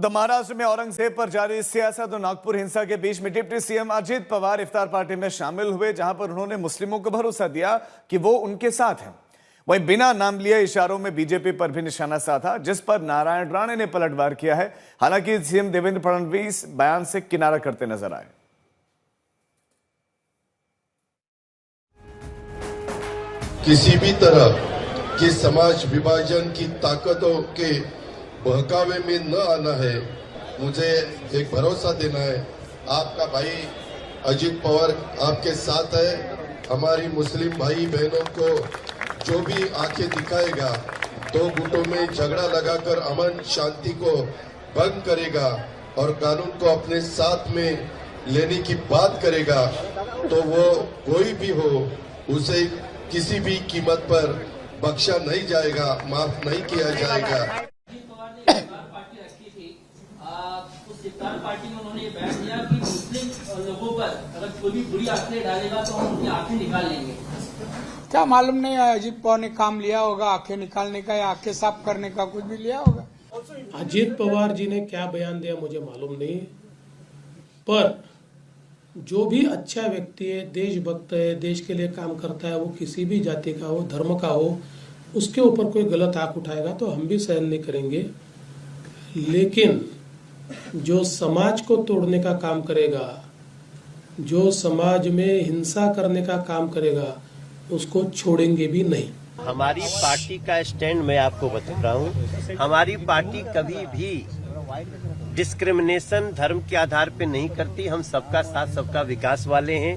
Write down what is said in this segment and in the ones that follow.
उधर महाराष्ट्र में औरंगजेब पर जारी सियासत और नागपुर हिंसा के बीच में डिप्टी सीएम अजित पवार इफ्तार पार्टी में शामिल हुए, जहां पर उन्होंने मुस्लिमों को भरोसा दिया कि वो उनके साथ हैं। वहीं बिना नाम लिए इशारों में बीजेपी पर भी निशाना साधा, जिस पर नारायण राणे ने पलटवार किया है। हालांकि सीएम देवेंद्र फडणवीस बयान से किनारा करते नजर आए। किसी भी तरह की समाज विभाजन की ताकतों के बहकावे में न आना है। मुझे एक भरोसा देना है, आपका भाई अजित पवार आपके साथ है। हमारी मुस्लिम भाई बहनों को जो भी आंखें दिखाएगा, दो गुटों में झगड़ा लगाकर अमन शांति को भंग करेगा और कानून को अपने साथ में लेने की बात करेगा, तो वो कोई भी हो, उसे किसी भी कीमत पर बख्शा नहीं जाएगा, माफ नहीं किया जाएगा। उस इफ्तार पार्टी में उन्होंने ये बयान दिया कि मुस्लिम लोगों पर अगर कोई भी बुरी आंखें डालेगा तो हम उनकी आंखें निकाल लेंगे। क्या मालूम नहीं है, अजित पवार ने काम लिया होगा आंखें निकालने का या आंखें साफ करने का, कुछ भी लिया होगा। अजित पवार जी ने क्या बयान दिया मुझे मालूम नहीं, पर जो भी अच्छा व्यक्ति है, देशभक्त है, देश के लिए काम करता है, वो किसी भी जाति का हो, धर्म का हो, उसके ऊपर कोई गलत आंख उठाएगा तो हम भी सहन नहीं करेंगे। लेकिन जो समाज को तोड़ने का काम करेगा, जो समाज में हिंसा करने का काम करेगा, उसको छोड़ेंगे भी नहीं। हमारी पार्टी का स्टैंड मैं आपको बता रहा हूँ। हमारी पार्टी कभी भी डिस्क्रिमिनेशन धर्म के आधार पे नहीं करती। हम सबका साथ सबका विकास वाले हैं।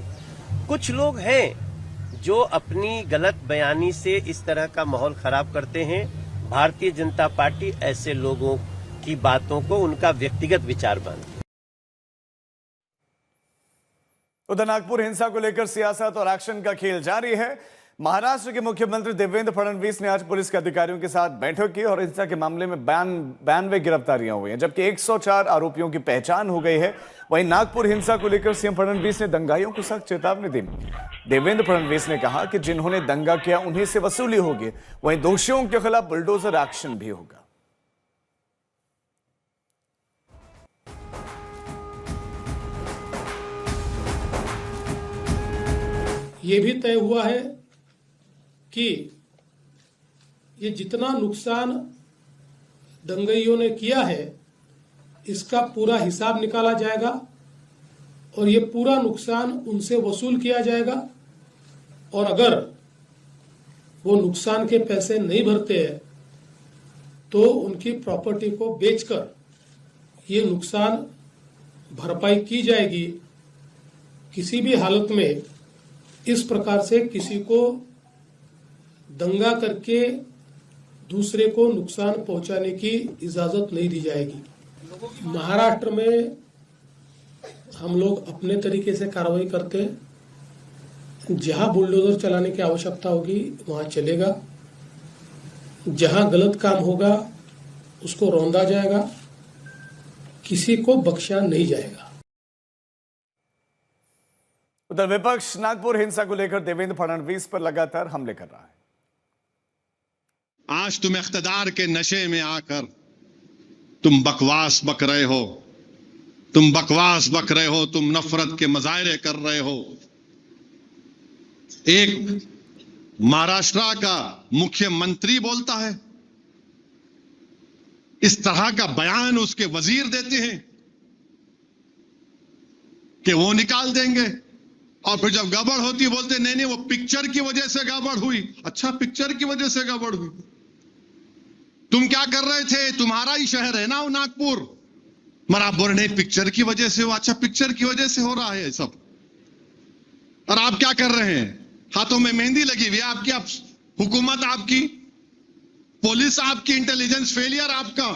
कुछ लोग हैं जो अपनी गलत बयानी से इस तरह का माहौल खराब करते हैं। भारतीय जनता पार्टी ऐसे लोगों की बातों को उनका व्यक्तिगत विचार मानती है। उधर नागपुर हिंसा को लेकर सियासत और एक्शन का खेल जारी है। महाराष्ट्र के मुख्यमंत्री देवेंद्र फडणवीस ने आज पुलिस के अधिकारियों के साथ बैठक की और हिंसा के मामले में 92 गिरफ्तारियां हुई हैं, जबकि 104 आरोपियों की पहचान हो गई है। वहीं नागपुर हिंसा को लेकर सीएम फडणवीस ने दंगाइयों को सख्त चेतावनी दी। देवेंद्र फडणवीस ने कहा कि जिन्होंने दंगा किया उन्हीं से वसूली होगी, वहीं दोषियों के खिलाफ बुलडोजर एक्शन भी होगा। ये भी तय हुआ है कि ये जितना नुकसान दंगाइयों ने किया है, इसका पूरा हिसाब निकाला जाएगा और ये पूरा नुकसान उनसे वसूल किया जाएगा। और अगर वो नुकसान के पैसे नहीं भरते हैं तो उनकी प्रॉपर्टी को बेचकर ये नुकसान भरपाई की जाएगी। किसी भी हालत में इस प्रकार से किसी को दंगा करके दूसरे को नुकसान पहुंचाने की इजाजत नहीं दी जाएगी। महाराष्ट्र में हम लोग अपने तरीके से कार्रवाई करते हैं। जहां बुलडोजर चलाने की आवश्यकता होगी वहां चलेगा, जहां गलत काम होगा उसको रौंदा जाएगा, किसी को बख्शा नहीं जाएगा। उधर विपक्ष नागपुर हिंसा को लेकर देवेंद्र फडणवीस पर लगातार हमले कर रहा है। आज तुम इख्तिदार के नशे में आकर तुम बकवास बक रहे हो, तुम नफरत के मजाहरे कर रहे हो। एक महाराष्ट्र का मुख्यमंत्री बोलता है, इस तरह का बयान उसके वजीर देते हैं कि वो निकाल देंगे, और फिर जब गड़बड़ होती बोलते नहीं वो पिक्चर की वजह से गड़बड़ हुई। अच्छा, पिक्चर की वजह से गड़बड़ हुई? तुम क्या कर रहे थे? तुम्हारा ही शहर है ना वो नागपुर। बराबर नहीं, पिक्चर की वजह से हो। अच्छा, पिक्चर की वजह से हो रहा है सब, और आप क्या कर रहे हैं? हाथों में मेहंदी लगी हुई है आपकी, आप हुकूमत आपकी, पुलिस आपकी, इंटेलिजेंस फेलियर आपका।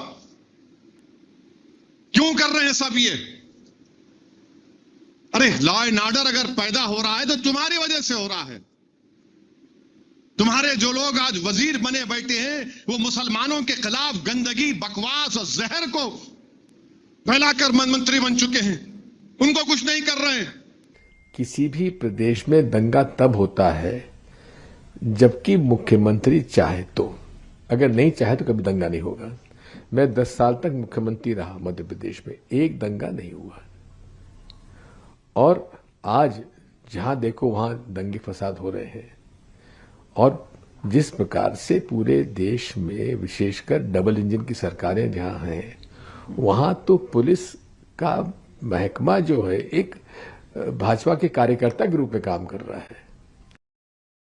क्यों कर रहे हैं सब ये? अरे लॉ एंड ऑर्डर अगर पैदा हो रहा है तो तुम्हारी वजह से हो रहा है। तुम्हारे जो लोग आज वजीर बने बैठे हैं वो मुसलमानों के खिलाफ गंदगी, बकवास और जहर को फैलाकर मंत्री बन चुके हैं, उनको कुछ नहीं कर रहे हैं। किसी भी प्रदेश में दंगा तब होता है जबकि मुख्यमंत्री चाहे तो, अगर नहीं चाहे तो कभी दंगा नहीं होगा। मैं 10 साल तक मुख्यमंत्री रहा मध्य प्रदेश में, एक दंगा नहीं हुआ। और आज जहां देखो वहां दंगे फसाद हो रहे हैं। और जिस प्रकार से पूरे देश में विशेषकर डबल इंजन की सरकारें जहां हैं, वहां तो पुलिस का महकमा जो है एक भाजपा के कार्यकर्ता के रूप में काम कर रहा है।